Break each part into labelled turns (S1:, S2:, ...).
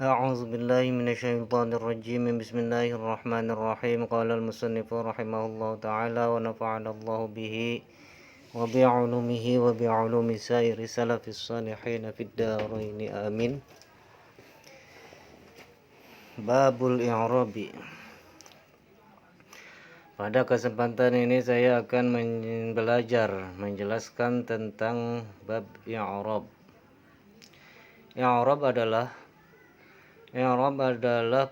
S1: أعوذ بالله من الشيطان الرجيم بسم الله الرحمن الرحيم قال المصنف رحمه الله تعالى ونفعنا الله به وبعلومه وبعلوم سائر سلف الصالحين في الدارين آمين. Babul i'rabi. Pada kesempatan ini saya akan belajar menjelaskan tentang bab i'rab. I'rab adalah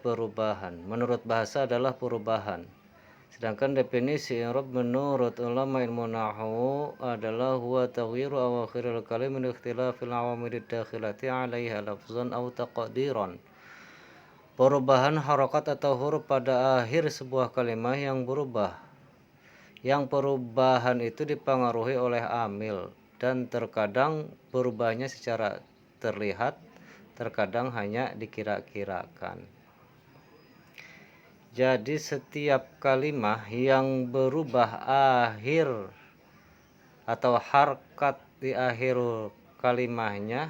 S1: perubahan. Menurut bahasa adalah perubahan. Sedangkan definisi i'rab menurut ulama ilmu nahwu adalah huwa taghyiru awakhiril kalim min ikhtilafil awamil dakhilati 'alaiha lafzan aw taqdiran. Perubahan harokat atau huruf pada akhir sebuah kalimat yang berubah. Yang perubahan itu dipengaruhi oleh amil dan terkadang berubahnya secara terlihat, terkadang hanya dikira-kirakan. Jadi setiap kalimat yang berubah akhir atau harkat di akhir kalimatnya,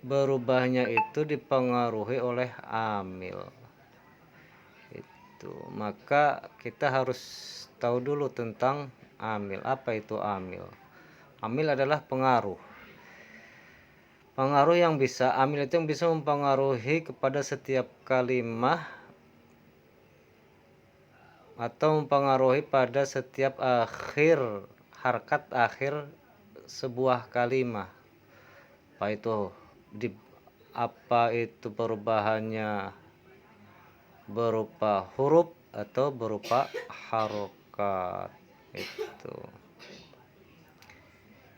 S1: berubahnya itu dipengaruhi oleh amil. Maka kita harus tahu dulu tentang amil. Apa itu amil? Amil adalah pengaruh. Pengaruh yang bisa, amil itu yang bisa mempengaruhi kepada setiap kalimat atau mempengaruhi pada setiap akhir, harkat akhir sebuah kalimat. Apa itu perubahannya berupa huruf atau berupa harokat itu.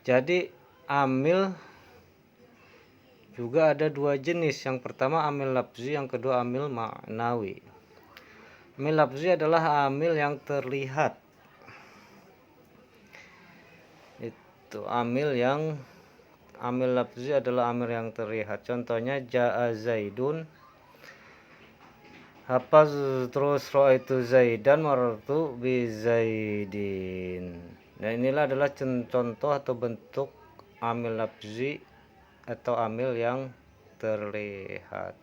S1: Jadi amil juga ada dua jenis. Yang pertama amil lafzi, yang kedua amil ma'nawi. Amil lafzi adalah amil yang terlihat. Amil lafzi adalah amil yang terlihat. Contohnya ja'a zaidun, hafaz terus ra'aitu zaidan marartu bi zaidin. Nah, inilah adalah contoh atau bentuk amil lafzi atau amil yang terlihat.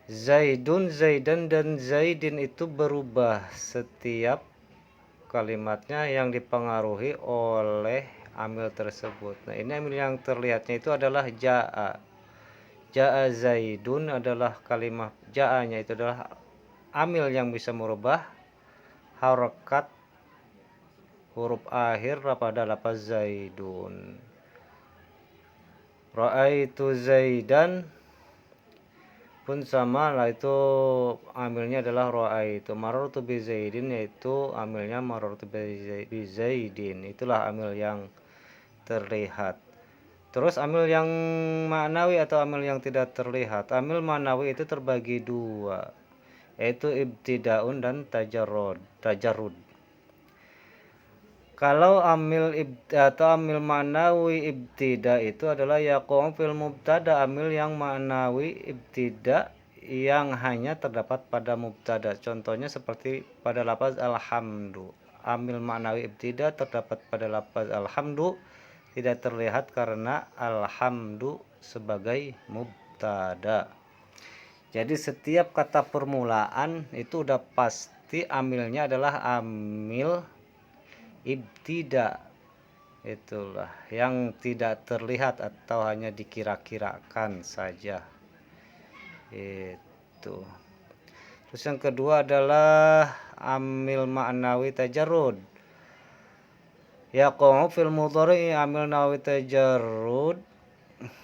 S1: Zaidun, zaidan, dan zaidin itu berubah setiap kalimatnya yang dipengaruhi oleh amil tersebut. Nah, ini amil yang terlihatnya itu adalah ja'a. Ja'a zaidun adalah kalimat ja'anya itu adalah amil yang bisa merubah harokat huruf akhir pada lafaz zaidun. Ra'aitu zaidan pun sama lah, itu amilnya adalah ra'aitu. Marartu bi zaidin yaitu amilnya marartu bi zaidin. Itulah amil yang terlihat. Terus amil yang ma'nawi atau amil yang tidak terlihat. Amil ma'nawi itu terbagi dua, yaitu ibtidaun dan tajarrud. Kalau amil ma'nawi ibtida itu adalah yaqum fil mubtada, amil yang ma'nawi ibtida yang hanya terdapat pada mubtada. Contohnya seperti pada lafaz alhamdu. Amil ma'nawi ibtida terdapat pada lafaz alhamdu, tidak terlihat karena alhamdu sebagai mubtada. Jadi setiap kata permulaan itu udah pasti amilnya adalah amil ibtida. Itulah yang tidak terlihat atau hanya dikira-kirakan saja. Itu. Terus yang kedua adalah amil ma'nawi tajarrud. Yaqa'u fil mudhari, amil nawi tajarrud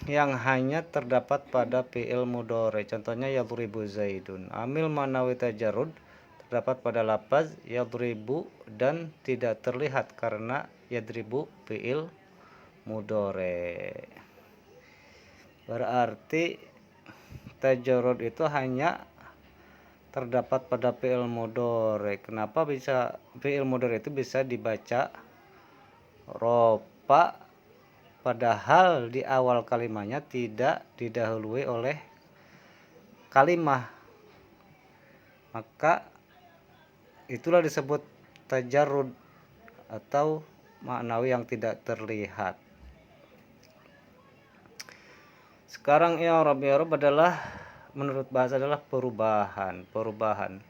S1: yang hanya terdapat pada fi'il mudhari. Contohnya yadribu zaidun. Amil ma'nawi tajarrud terdapat pada lafaz yadribu dan tidak terlihat karena yadribu fi'il mudhari. Berarti tajarrud itu hanya terdapat pada fi'il mudhari. Kenapa bisa fi'il mudhari itu bisa dibaca rofa padahal di awal kalimatnya tidak didahului oleh kalimat? Maka itulah disebut tajarrud atau ma'nawi yang tidak terlihat. Sekarang i'rab adalah menurut bahasa adalah perubahan.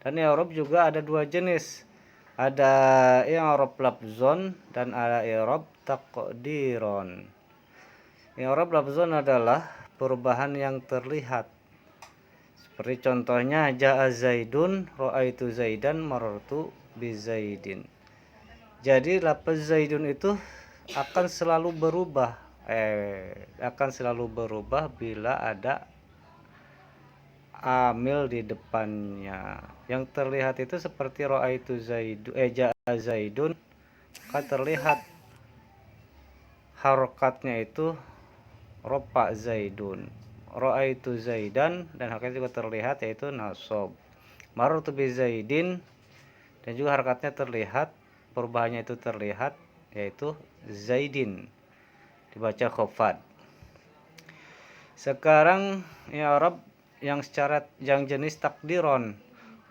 S1: Dan i'rab juga ada dua jenis. Ada i'rab lafzon dan ada i'rab taqdiron. I'rab lafzon adalah perubahan yang terlihat. Seperti contohnya ja'a zaidun, ra'aitu zaidan, marartu bi zaidin. Jadi lafaz zaidun itu akan selalu berubah bila ada amil di depannya. Yang terlihat itu seperti ra'aitu zaidu ja'a zaidun, kan terlihat harokatnya itu ropa zaidun. Ra'aitu zaidan dan harokatnya juga terlihat yaitu nasab. Marartu bi zaidin dan juga harokatnya terlihat, perubahannya itu terlihat yaitu zaidin, dibaca khofad. Sekarang i'rab yang jenis takdiron,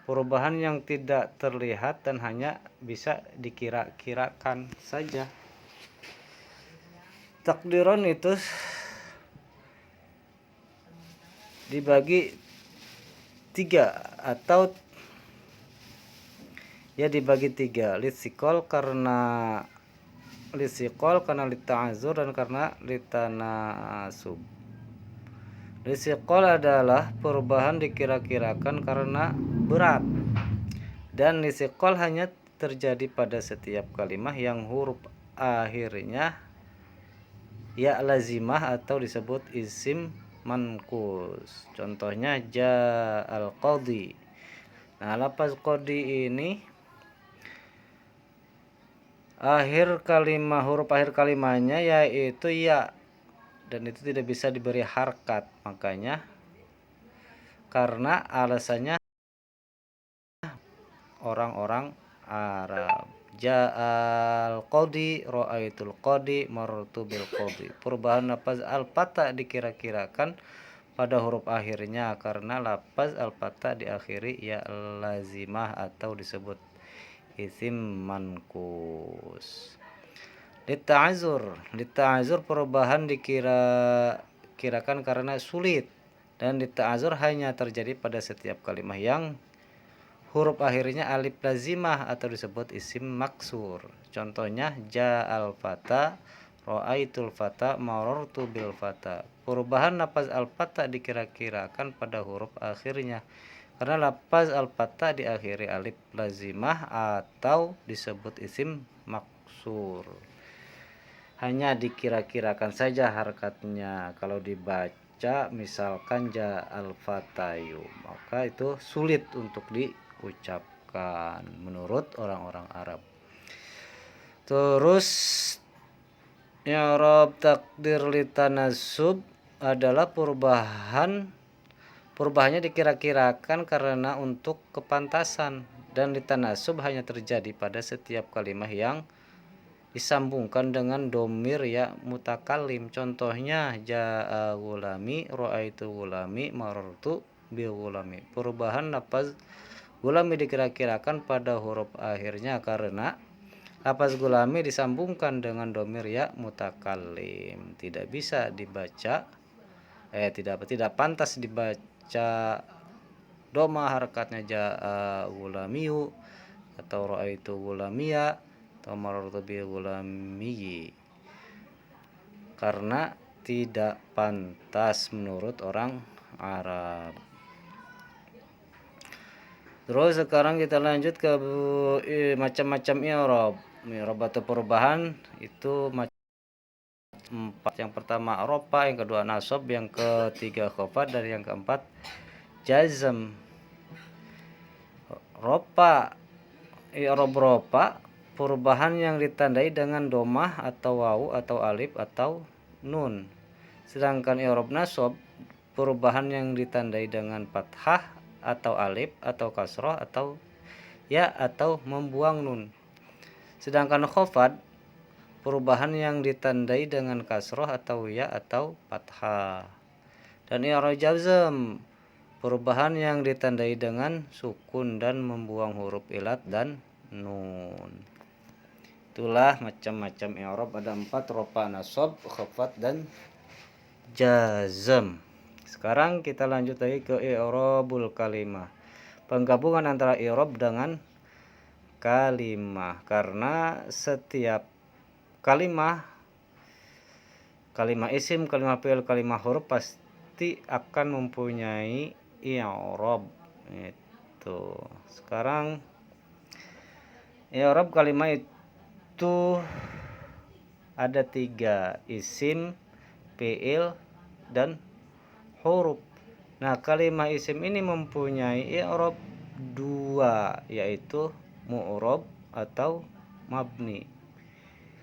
S1: perubahan yang tidak terlihat dan hanya bisa dikira-kirakan saja. Takdiron itu dibagi tiga atau dibagi tiga. Litsikol karena lita'azur dan karena litanasub. Litsikol adalah perubahan dikira-kirakan karena berat, dan litsikol hanya terjadi pada setiap kalimat yang huruf akhirnya ya lazimah atau disebut isim manqus. Contohnya ja'al qadhi. Nah, lafaz qadhi ini huruf akhir kalimatnya yaitu ya, dan itu tidak bisa diberi harkat. Makanya karena alasannya orang-orang Arab. Ja'al qadhi, ra'aitul qadhi, marartu bil qadhi. Perubahan lafaz al-fatha dikira-kirakan pada huruf akhirnya karena lafaz al-fatha diakhiri ya lazimah atau disebut isim manqus. Lita'azur perubahan dikira-kirakan karena sulit, dan lita'azur hanya terjadi pada setiap kalimat yang huruf akhirnya alif lazimah atau disebut isim maksur. Contohnya ja'al fata, ra'aitul fata, marartu bil fata. Perubahan lafaz al-fata dikira-kirakan pada huruf akhirnya karena lafaz al-fata diakhiri alif lazimah atau disebut isim maksur. Hanya dikira-kirakan saja harokatnya. Kalau dibaca misalkan ja'al fatayu, maka itu sulit untuk diucapkan menurut orang-orang Arab. Terus i'rab takdir litanasub adalah perubahannya dikira-kirakan karena untuk kepantasan, dan litanasub hanya terjadi pada setiap kalimat yang disambungkan dengan domir ya mutakallim. Contohnya ja'a gulami, ra'aitu gulami, marartu bi gulami. Perubahan lafaz gulami dikira-kirakan pada huruf akhirnya karena lafaz gulami disambungkan dengan domir ya mutakallim. Tidak bisa dibaca tidak pantas dibaca doma harakatnya ja'a gulamiyu atau ra'aitu gulamiya atau marartu bi gulami, karena tidak pantas menurut orang Arab. Terus sekarang kita lanjut ke macam-macam i'rab atau perubahan itu empat. Yang pertama ropa, yang kedua nasab, yang ketiga khafad, dan yang keempat jazm. I'rab ropa perubahan yang ditandai dengan domah atau wawu atau alif atau nun. Sedangkan i'rab nasab perubahan yang ditandai dengan fathah atau alif atau kasroh atau ya atau membuang nun. Sedangkan khafad perubahan yang ditandai dengan kasroh atau ya atau fathah. Dan i'rab jazm perubahan yang ditandai dengan sukun dan membuang huruf ilat dan nun. Itulah macam-macam i'rab, ada 4: rofa, nasab, khafad, dan jazm. Sekarang kita lanjut lagi ke i'rabul kalimah. Penggabungan antara i'rab dengan kalimah, karena setiap kalimah isim, kalimah fi'il, kalimah huruf pasti akan mempunyai i'rab. Itu. Sekarang i'rab kalimah itu ada 3, isim, fi'il, dan huruf. Nah, kalimah isim ini mempunyai i'rab 2, yaitu mu'rab atau mabni.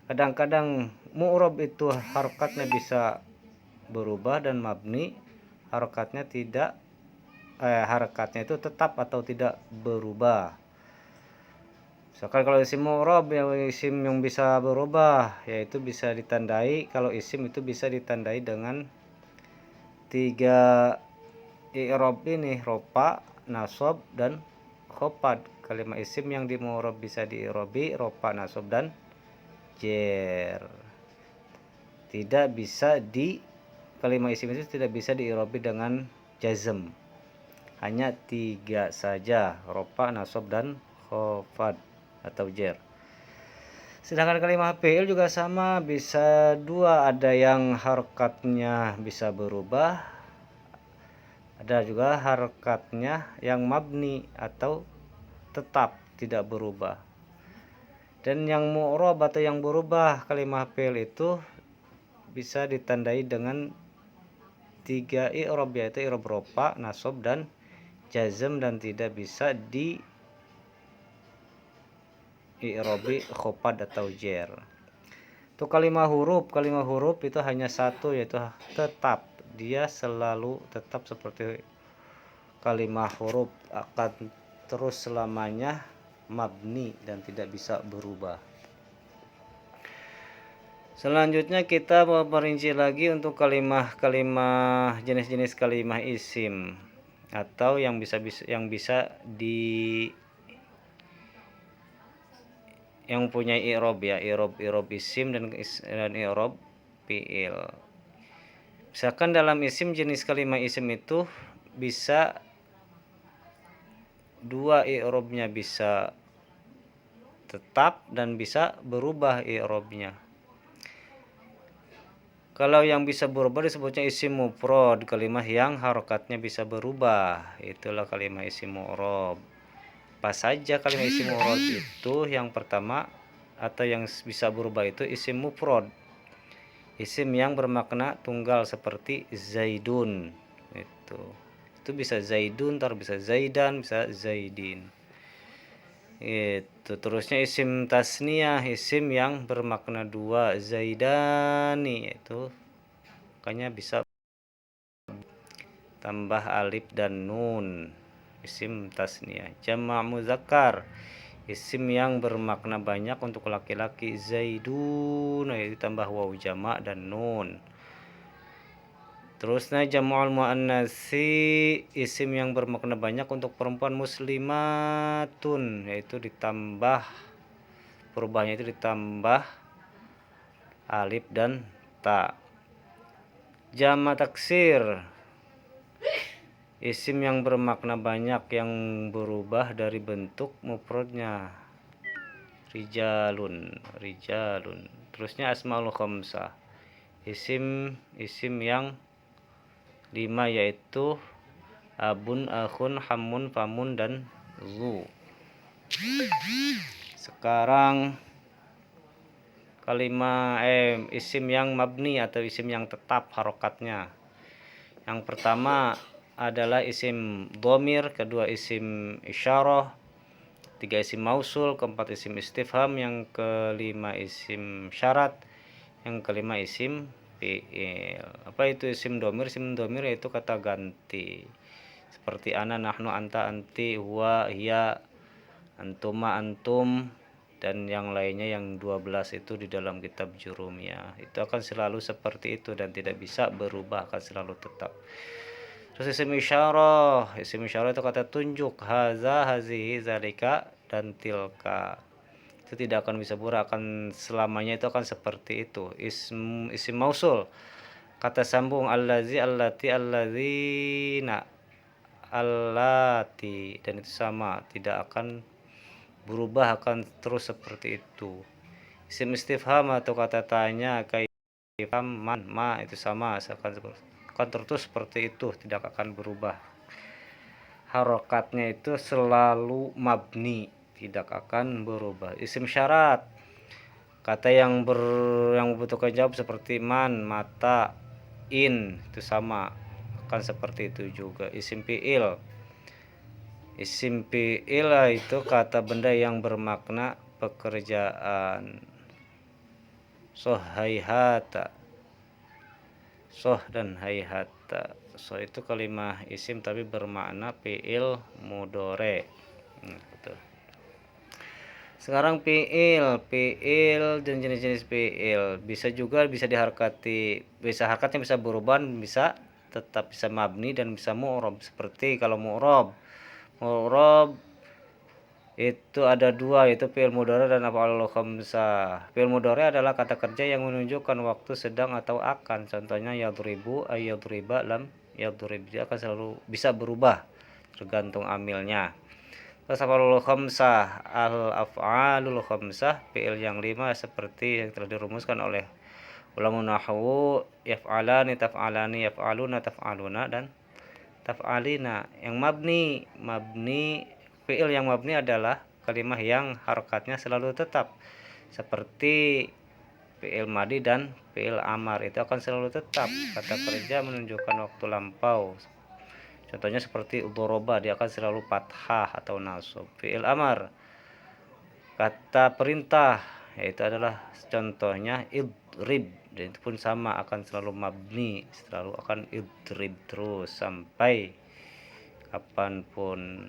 S1: Kadang-kadang mu'rab itu harokatnya bisa berubah, dan mabni harokatnya tidak harokatnya itu tetap atau tidak berubah. Misalkan kalau isim mu'rab, isim yang bisa berubah, yaitu bisa ditandai, kalau isim itu bisa ditandai dengan 3 i'rab ini, ropa, nasab, dan khofad. Kalimat isim yang di mu'rab bisa di-i'rabi ropa, nasab, dan jer. Tidak bisa kalimat isim itu tidak bisa di-i'rabi dengan jazm. Hanya 3 saja, ropa, nasab, dan khofad atau jer. Sedangkan kalimat fi'il juga sama, bisa 2, ada yang harokatnya bisa berubah, ada juga harokatnya yang mabni atau tetap tidak berubah. Dan yang mu'rab atau yang berubah kalimat fi'il itu bisa ditandai dengan 3 i'rab, yaitu i'rab rofa, nasab, dan jazm, dan tidak bisa di i'rabi khofad atau jer. Untuk kalimat huruf itu hanya 1, yaitu tetap. Dia selalu tetap seperti kalimat huruf, akan terus selamanya mabni dan tidak bisa berubah. Selanjutnya kita memperinci lagi untuk kalimat jenis-jenis kalimat isim atau yang bisa yang punya i'rab, ya, i'rab isim dan i'rab fi'il. Misalkan dalam isim, jenis kalimat isim itu bisa 2 i'rabnya bisa tetap dan bisa berubah i'rabnya. Kalau yang bisa berubah disebutnya isim mufrad, kalimat yang harokatnya bisa berubah, itulah kalimat isim mu'rab. Apa saja kalimat isim mu'rab itu? Yang pertama atau yang bisa berubah itu isim mufrad, isim yang bermakna tunggal seperti zaidun. Itu bisa zaidun, bisa zaidan, bisa zaidin. Itu terusnya isim tasniyah, isim yang bermakna 2, zaidani, itu makanya bisa tambah alif dan nun, isim tasniyah. Jama' muzakkar, isim yang bermakna banyak untuk laki-laki, zaidun, itu tambah waw jama' dan nun. Terusnya jam'ul muannatsi, isim yang bermakna banyak untuk perempuan, muslimatun, yaitu ditambah, perubahannya itu ditambah alif dan ta. Jama' taksir, isim yang bermakna banyak yang berubah dari bentuk mufradnya, rijalun. Terusnya asmaul khamsah, isim yang 5, yaitu abun, akhun, hamun, famun, dan zu. Sekarang kalimat isim yang mabni atau isim yang tetap harokatnya. Yang pertama adalah isim dhamir, kedua isim isyarah, 3 isim mausul, keempat isim istifham, yang kelima isim syarat, yang kelima isim fi'il. Apa itu isim dhamir? Isim dhamir yaitu kata ganti, seperti ana, nahnu, anta, anti, huwa, hiya, antuma, antum, dan yang lainnya yang 12 itu di dalam kitab Jurumiyah. Itu akan selalu seperti itu dan tidak bisa berubah, akan selalu tetap. Terus isim isyarah itu kata tunjuk, haza, hazihi, zalika, dan tilka. Itu tidak akan bisa berubah, akan selamanya itu akan seperti itu. Isim mausul, Kata sambung allazi, allati, allazina, allati, dan itu sama, tidak akan berubah, akan terus seperti itu. Isim istifham atau kata tanya kaifam, man, ma, itu sama, akan terus seperti itu, tidak akan berubah. Harokatnya itu selalu mabni, tidak akan berubah. Isim syarat, kata yang membutuhkan jawab seperti man, mata, in, itu sama, akan seperti itu juga. Isim fi'il, itu kata benda yang bermakna pekerjaan. Soh, hayhata, soh dan hayhata. So itu kalimah isim tapi bermakna fi'il mudhore. Betul. Sekarang fi'il dan jenis-jenis fi'il bisa diharkati, harkatnya bisa berubah, bisa tetap bisa mabni dan bisa mu'rob. Seperti kalau mu'rob itu ada dua, yaitu fi'il mudhari dan af'alul khamsah. Fi'il mudhari adalah kata kerja yang menunjukkan waktu sedang atau akan. Contohnya yadribu, ayyadriba, lam yadrib. Dia akan selalu bisa berubah tergantung amilnya. Terus af'alul khamsah, al-af'alul khamsah, fi'il yang 5 seperti yang telah dirumuskan oleh ulama nahwu, yaf'alani, taf'alani, yaf'aluna, taf'aluna, dan taf'alina. Yang mabni fi'il yang mabni adalah kalimah yang harokatnya selalu tetap, seperti fi'il madi dan fi'il amar, itu akan selalu tetap. Kata kerja menunjukkan waktu lampau, contohnya seperti udhoroba, dia akan selalu fathah atau nasab. Fi'il amar, kata perintah, yaitu adalah contohnya idrib, dan itu pun sama, akan selalu mabni, selalu akan idrib terus sampai kapanpun.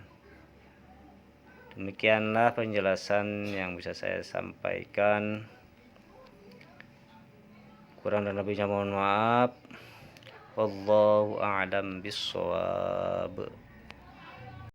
S1: Demikianlah penjelasan yang bisa saya sampaikan. Kurang dan lebihnya mohon maaf. Wallahu a'lam bishawab.